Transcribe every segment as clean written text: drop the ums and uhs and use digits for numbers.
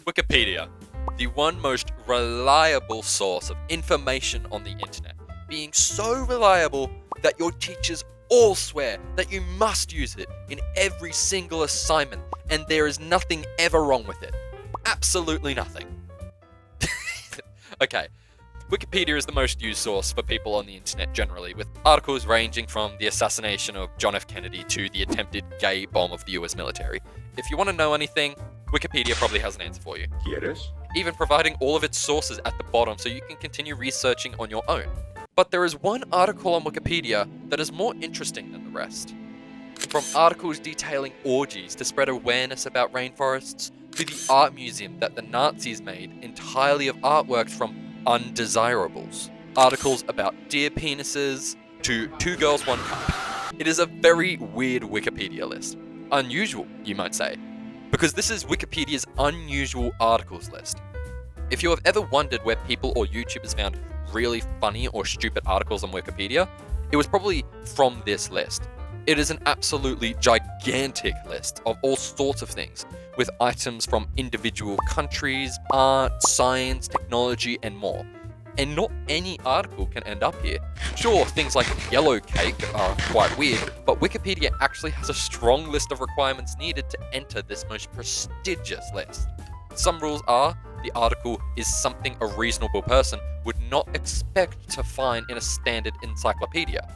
Wikipedia, the one most reliable source of information on the internet, being so reliable that your teachers all swear that you must use it in every single assignment, and there is nothing ever wrong with it. Absolutely nothing. Okay, Wikipedia is the most used source for people on the internet generally, with articles ranging from the assassination of John F. Kennedy to the attempted gay bomb of the US military. If you want to know anything, Wikipedia probably has an answer for you. ¿Quieres? Even providing all of its sources at the bottom so you can continue researching on your own. But there is one article on Wikipedia that is more interesting than the rest. From articles detailing orgies to spread awareness about rainforests, to the art museum that the Nazis made entirely of artworks from undesirables, articles about deer penises, to 2 girls 1 cup. It is a very weird Wikipedia list. Unusual, you might say, because this is Wikipedia's unusual articles list. If you have ever wondered where people or YouTubers found really funny or stupid articles on Wikipedia, it was probably from this list. It is an absolutely gigantic list of all sorts of things, with items from individual countries, art, science, technology, and more. And not any article can end up here. Sure, things like yellow cake are quite weird, but Wikipedia actually has a strong list of requirements needed to enter this most prestigious list. Some rules are, the article is something a reasonable person would not expect to find in a standard encyclopedia.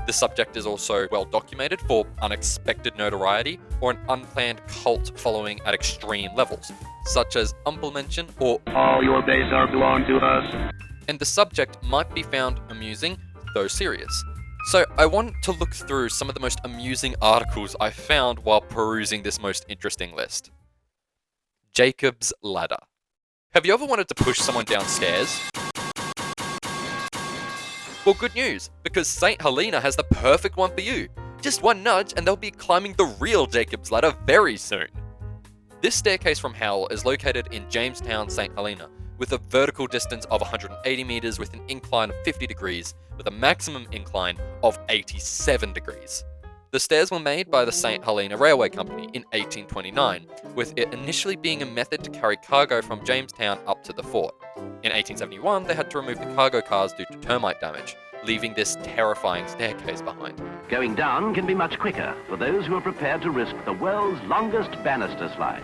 The subject is also well documented for unexpected notoriety or an unplanned cult following at extreme levels, such as humble mention or All your days are belong to us. And the subject might be found amusing, though serious. So I want to look through some of the most amusing articles I found while perusing this most interesting list. Jacob's Ladder. Have you ever wanted to push someone downstairs? Well, good news, because St. Helena has the perfect one for you. Just one nudge and they'll be climbing the real Jacob's Ladder very soon. This staircase from Howell is located in Jamestown, St. Helena, with a vertical distance of 180 meters with an incline of 50 degrees, with a maximum incline of 87 degrees. The stairs were made by the St. Helena Railway Company in 1829, with it initially being a method to carry cargo from Jamestown up to the fort. In 1871, they had to remove the cargo cars due to termite damage, leaving this terrifying staircase behind. Going down can be much quicker for those who are prepared to risk the world's longest banister slide.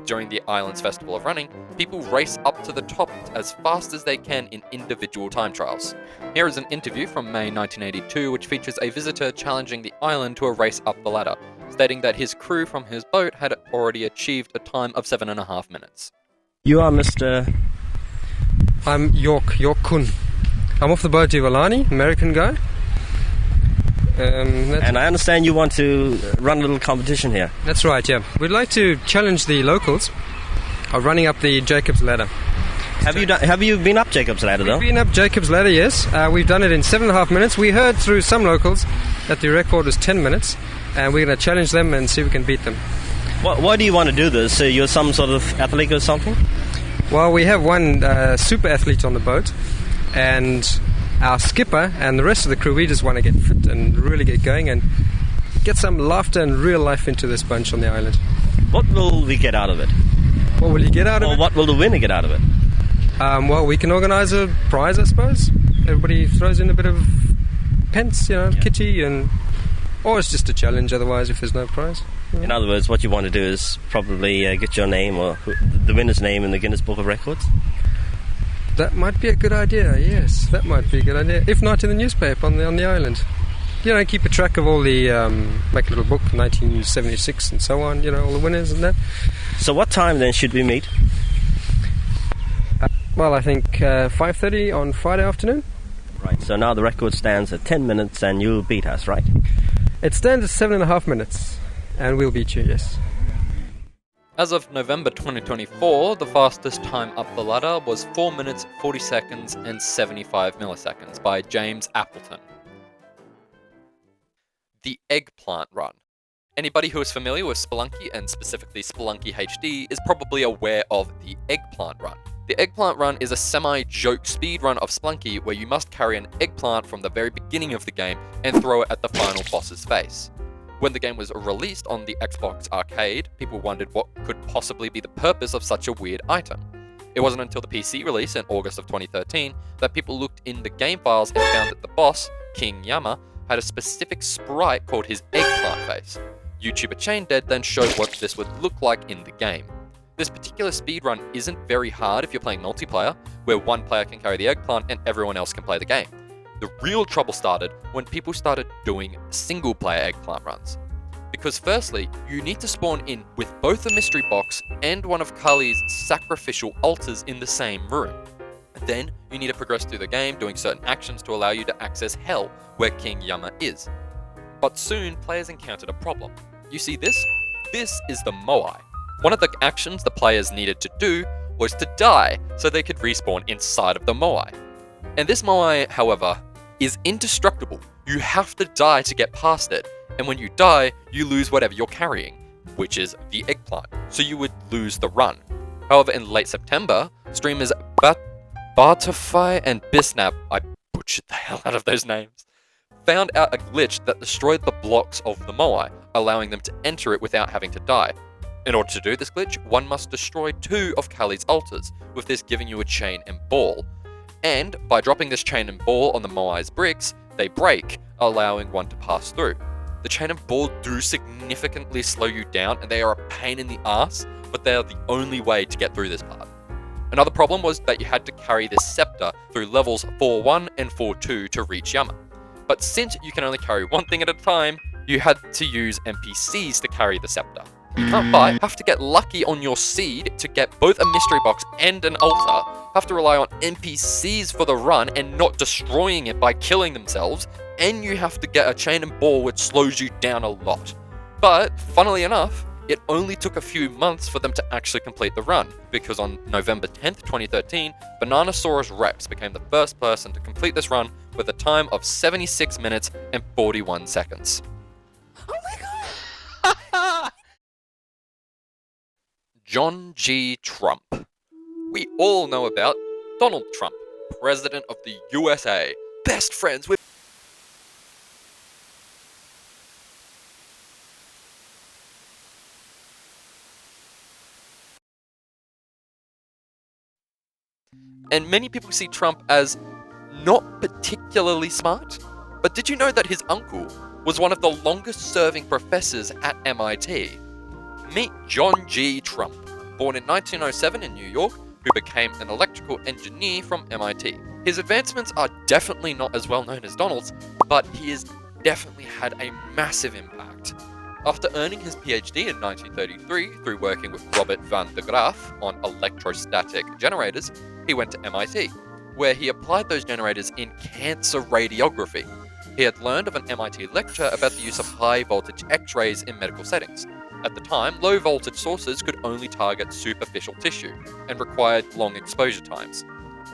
During the island's Festival of Running, people race up to the top as fast as they can in individual time trials. Here is an interview from May 1982 which features a visitor challenging the island to a race up the ladder, stating that his crew from his boat had already achieved a time of 7.5 minutes. You are Mr. I'm York Kun. I'm off the boat Ivalani, American guy. And I understand you want to run a little competition here. That's right, yeah. We'd like to challenge the locals of running up the Jacob's Ladder. Have you been up Jacob's Ladder though? We've been up Jacob's Ladder, yes. We've done it in 7.5 minutes. We heard through some locals that the record was 10 minutes, and we're going to challenge them and see if we can beat them. Why do you want to do this? You're some sort of athlete or something? Well, we have one super athlete on the boat, and our skipper and the rest of the crew, we just want to get fit and really get going and get some laughter and real life into this bunch on the island. What will we get out of it? What will you get out of it? Or what will the winner get out of it? Well, we can organise a prize, I suppose. Everybody throws in a bit of pence, kitty, or it's just a challenge otherwise if there's no prize. Yeah. In other words, what you want to do is probably get your name or the winner's name in the Guinness Book of Records? That might be a good idea, yes. That might be a good idea. If not, in the newspaper on the island. Keep a track of all the, make a little book, 1976 and so on, all the winners and that. So what time then should we meet? Well, I think 5:30 on Friday afternoon. Right, so now the record stands at 10 minutes and you'll beat us, right? It stands at 7.5 minutes, and we'll beat you, yes. As of November 2024, the fastest time up the ladder was 4 minutes, 40 seconds, and 75 milliseconds by James Appleton. The Eggplant Run. Anybody who is familiar with Spelunky, and specifically Spelunky HD, is probably aware of the Eggplant Run. The Eggplant Run is a semi-joke speedrun of Spelunky where you must carry an eggplant from the very beginning of the game and throw it at the final boss's face. When the game was released on the Xbox Arcade, people wondered what could possibly be the purpose of such a weird item. It wasn't until the PC release in August of 2013 that people looked in the game files and found that the boss, King Yama, had a specific sprite called his eggplant face. YouTuber ChainDead then showed what this would look like in the game. This particular speedrun isn't very hard if you're playing multiplayer, where one player can carry the eggplant and everyone else can play the game. The real trouble started when people started doing single-player eggplant runs. Because firstly, you need to spawn in with both a mystery box and one of Kali's sacrificial altars in the same room. Then, you need to progress through the game doing certain actions to allow you to access Hell, where King Yama is. But soon, players encountered a problem. You see this? This is the Moai. One of the actions the players needed to do was to die, so they could respawn inside of the Moai. And this Moai, however, is indestructible. You have to die to get past it, and when you die, you lose whatever you're carrying, which is the eggplant, so you would lose the run. However, in late September, streamers Bartify and Bisnap, I butchered the hell out of those names, found out a glitch that destroyed the blocks of the Moai, allowing them to enter it without having to die. In order to do this glitch, one must destroy 2 of Kali's altars, with this giving you a chain and ball. And by dropping this chain and ball on the Moai's bricks, they break, allowing one to pass through. The chain and ball do significantly slow you down, and they are a pain in the ass, but they are the only way to get through this part. Another problem was that you had to carry this scepter through levels 4-1 and 4-2 to reach Yama. But since you can only carry one thing at a time, you had to use NPCs to carry the scepter. You can't fight, have to get lucky on your seed to get both a mystery box and an altar, have to rely on NPCs for the run and not destroying it by killing themselves, and you have to get a chain and ball which slows you down a lot. But, funnily enough, it only took a few months for them to actually complete the run, because on November 10th, 2013, Bananasaurus Rex became the first person to complete this run with a time of 76 minutes and 41 seconds. Oh my god! John G. Trump. We all know about Donald Trump, President of the USA, best friends with and many people see Trump as not particularly smart. But did you know that his uncle was one of the longest serving professors at MIT? Meet John G. Trump, born in 1907 in New York, who became an electrical engineer from MIT. His advancements are definitely not as well known as Donald's, but he has definitely had a massive impact. After earning his PhD in 1933 through working with Robert van de Graaff on electrostatic generators, he went to MIT, where he applied those generators in cancer radiography. He had learned of an MIT lecture about the use of high voltage X-rays in medical settings. At the time, low voltage sources could only target superficial tissue and required long exposure times.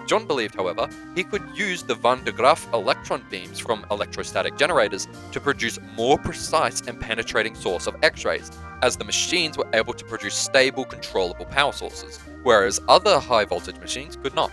John believed, however, he could use the van de Graaff electron beams from electrostatic generators to produce more precise and penetrating source of X-rays, as the machines were able to produce stable, controllable power sources, whereas other high voltage machines could not.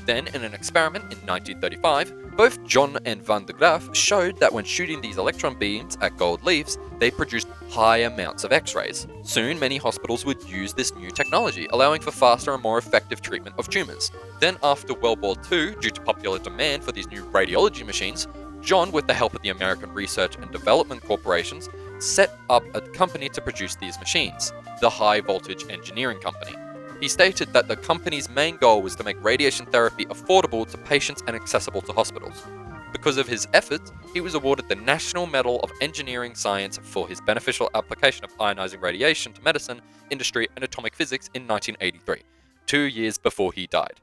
Then, in an experiment in 1935, both John and van de Graaff showed that when shooting these electron beams at gold leaves, they produced high amounts of X-rays. Soon, many hospitals would use this new technology, allowing for faster and more effective treatment of tumours. Then, after World War II, due to popular demand for these new radiology machines, John, with the help of the American Research and Development Corporations, set up a company to produce these machines, the High Voltage Engineering Company. He stated that the company's main goal was to make radiation therapy affordable to patients and accessible to hospitals. Because of his efforts, he was awarded the National Medal of Engineering Science for his beneficial application of ionizing radiation to medicine, industry, and atomic physics in 1983, 2 years before he died.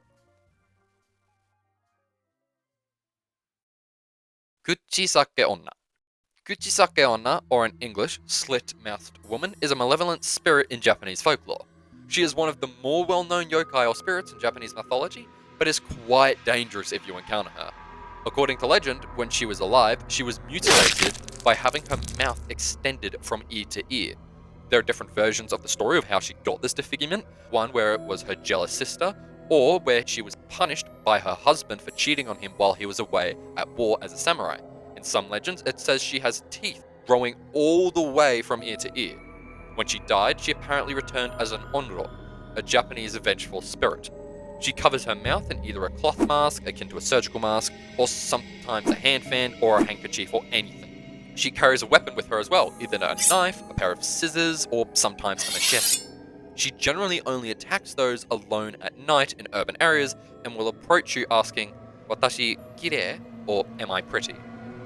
Kuchisake Ona. Kuchisake Ona, or in English, slit-mouthed woman, is a malevolent spirit in Japanese folklore. She is one of the more well-known yokai or spirits in Japanese mythology, but is quite dangerous if you encounter her. According to legend, when she was alive, she was mutilated by having her mouth extended from ear to ear. There are different versions of the story of how she got this disfigurement, one where it was her jealous sister, or where she was punished by her husband for cheating on him while he was away at war as a samurai. In some legends, it says she has teeth growing all the way from ear to ear. When she died, she apparently returned as an onro, a Japanese vengeful spirit. She covers her mouth in either a cloth mask, akin to a surgical mask, or sometimes a hand fan or a handkerchief or anything. She carries a weapon with her as well, either a knife, a pair of scissors, or sometimes a machete. She generally only attacks those alone at night in urban areas and will approach you asking, "Watashi kirei?" or "Am I pretty?"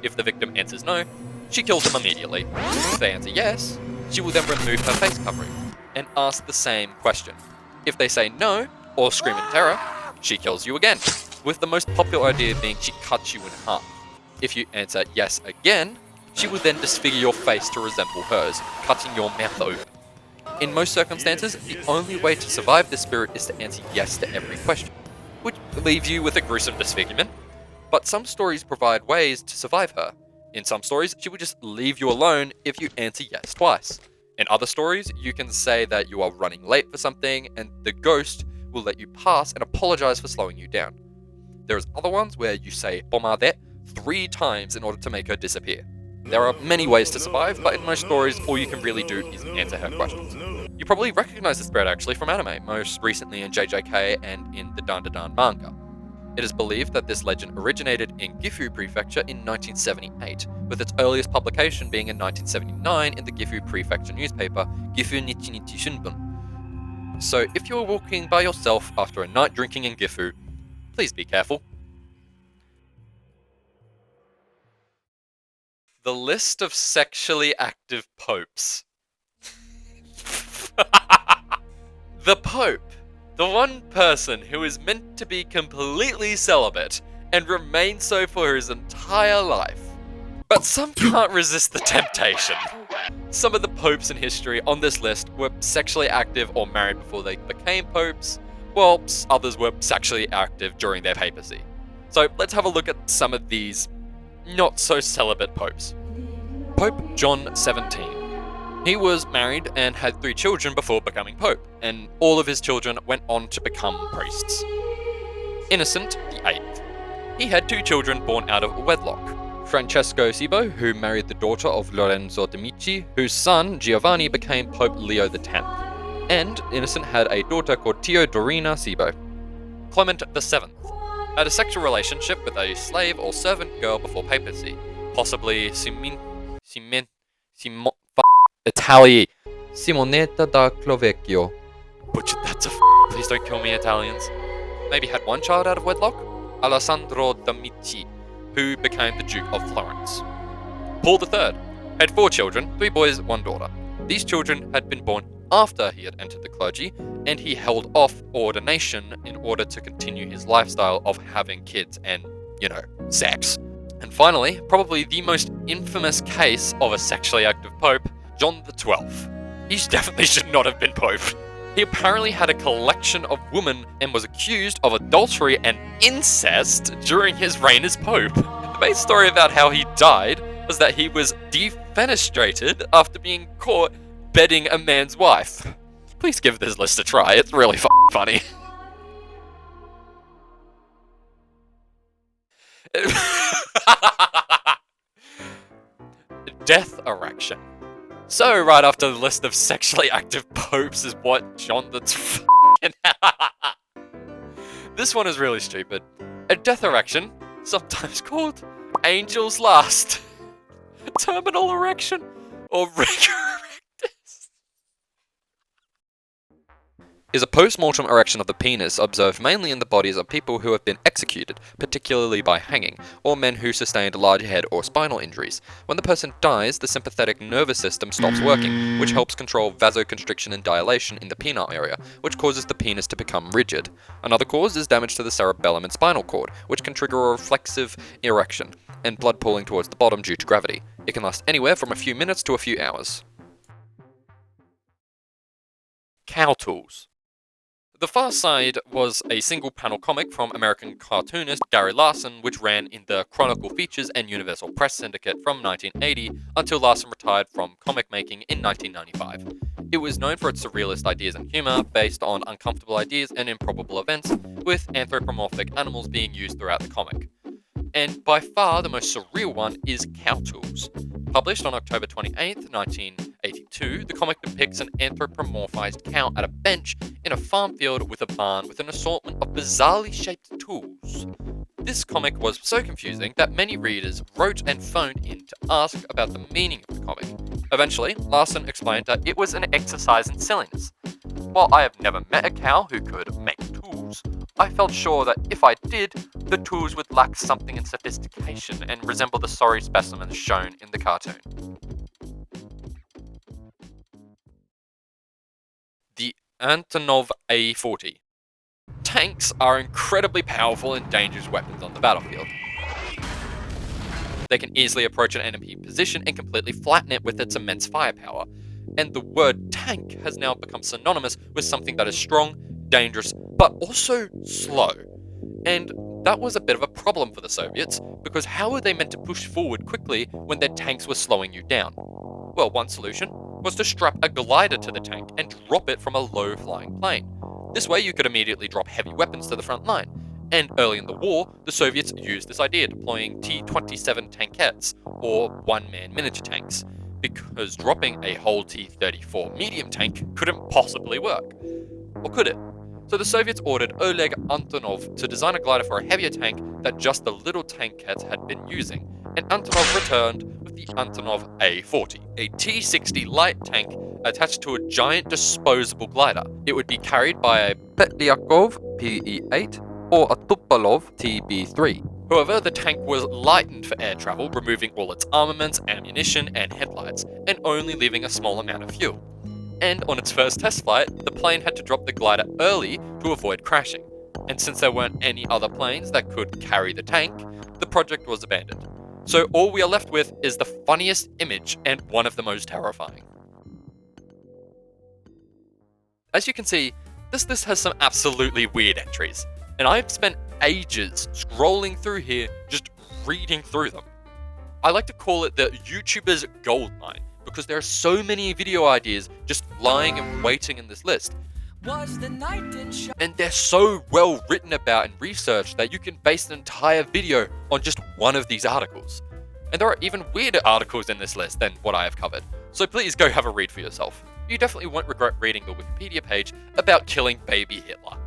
If the victim answers no, she kills them immediately. If they answer yes, she will then remove her face covering and ask the same question. If they say no, or scream in terror, she kills you again, with the most popular idea being she cuts you in half. If you answer yes again, she will then disfigure your face to resemble hers, cutting your mouth open. In most circumstances, the only way to survive this spirit is to answer yes to every question, which leaves you with a gruesome disfigurement. But some stories provide ways to survive her. In some stories, she will just leave you alone if you answer yes twice. In other stories, you can say that you are running late for something, and the ghost will let you pass and apologize for slowing you down. There's other ones where you say "pomade" 3 times in order to make her disappear. There are many ways to survive, but in most stories, all you can really do is answer her questions. You probably recognize this spirit actually from anime, most recently in JJK and in the Dan manga. It is believed that this legend originated in Gifu Prefecture in 1978, with its earliest publication being in 1979 in the Gifu Prefecture newspaper, Gifu Nichinichi Shunbun. So if you are walking by yourself after a night drinking in Gifu, please be careful. The list of sexually active popes. The Pope, the one person who is meant to be completely celibate and remain so for his entire life. But some can't resist the temptation. Some of the popes in history on this list were sexually active or married before they became popes, while others were sexually active during their papacy. So let's have a look at some of these not so celibate popes. Pope John 17. He was married and had 3 children before becoming pope, and all of his children went on to become priests. Innocent VIII. He had 2 children born out of wedlock. Francesco Cibo, who married the daughter of Lorenzo de' Medici, whose son Giovanni became Pope Leo X. And Innocent had a daughter called Teodorina Cibo. Clement VII. Had a sexual relationship with a slave or servant girl before papacy, possibly Simonetta da Clovecchio. Butchered that to please don't kill me, Italians. Maybe had 1 child out of wedlock, Alessandro da Medici, who became the Duke of Florence. Paul III had 4 children, 3 boys, 1 daughter. These children had been born after he had entered the clergy, and he held off ordination in order to continue his lifestyle of having kids and, sex. And finally, probably the most infamous case of a sexually active pope, John XII. He definitely should not have been pope. He apparently had a collection of women and was accused of adultery and incest during his reign as pope. The main story about how he died was that he was defenestrated after being caught bedding a man's wife. Please give this list a try, it's really funny. Death erection. So right after the list of sexually active popes is what John the This one is really stupid. A death erection, sometimes called angel's last, terminal erection, or rigor erectus, is a post-mortem erection of the penis observed mainly in the bodies of people who have been executed, particularly by hanging, or men who sustained large head or spinal injuries. When the person dies, the sympathetic nervous system stops working, which helps control vasoconstriction and dilation in the penile area, which causes the penis to become rigid. Another cause is damage to the cerebellum and spinal cord, which can trigger a reflexive erection, and blood pooling towards the bottom due to gravity. It can last anywhere from a few minutes to a few hours. Cow tools. The Far Side was a single-panel comic from American cartoonist Gary Larson, which ran in the Chronicle Features and Universal Press Syndicate from 1980 until Larson retired from comic making in 1995. It was known for its surrealist ideas and humor, based on uncomfortable ideas and improbable events, with anthropomorphic animals being used throughout the comic. And by far the most surreal one is Cow Tools. Published on October 28th, 1982, the comic depicts an anthropomorphized cow at a bench in a farm field with a barn with an assortment of bizarrely shaped tools. This comic was so confusing that many readers wrote and phoned in to ask about the meaning of the comic. Eventually, Larson explained that it was an exercise in silliness. While I have never met a cow who could make tools, I felt sure that if I did, the tools would lack something in sophistication and resemble the sorry specimens shown in the cartoon. The Antonov A-40. Tanks are incredibly powerful and dangerous weapons on the battlefield. They can easily approach an enemy position and completely flatten it with its immense firepower. And the word tank has now become synonymous with something that is strong, dangerous, but also slow. And that was a bit of a problem for the Soviets, because how were they meant to push forward quickly when their tanks were slowing you down? Well, one solution was to strap a glider to the tank and drop it from a low-flying plane. This way you could immediately drop heavy weapons to the front line. And early in the war, the Soviets used this idea, deploying T-27 tankettes, or one-man miniature tanks, because dropping a whole T-34 medium tank couldn't possibly work. Or could it? So the Soviets ordered Oleg Antonov to design a glider for a heavier tank that just the little tankettes had been using, and Antonov returned with the Antonov A-40, a T-60 light tank attached to a giant disposable glider. It would be carried by a Petlyakov PE-8 or a Tupolov TB-3. However, the tank was lightened for air travel, removing all its armaments, ammunition, and headlights, and only leaving a small amount of fuel. And on its first test flight, the plane had to drop the glider early to avoid crashing. And since there weren't any other planes that could carry the tank, the project was abandoned. So all we are left with is the funniest image and one of the most terrifying. As you can see, this list has some absolutely weird entries, and I've spent ages scrolling through here just reading through them. I like to call it the YouTuber's goldmine, because there are so many video ideas just lying and waiting in this list. And they're so well written about and researched that you can base an entire video on just one of these articles. And there are even weirder articles in this list than what I have covered, so please go have a read for yourself. You definitely won't regret reading the Wikipedia page about killing baby Hitler.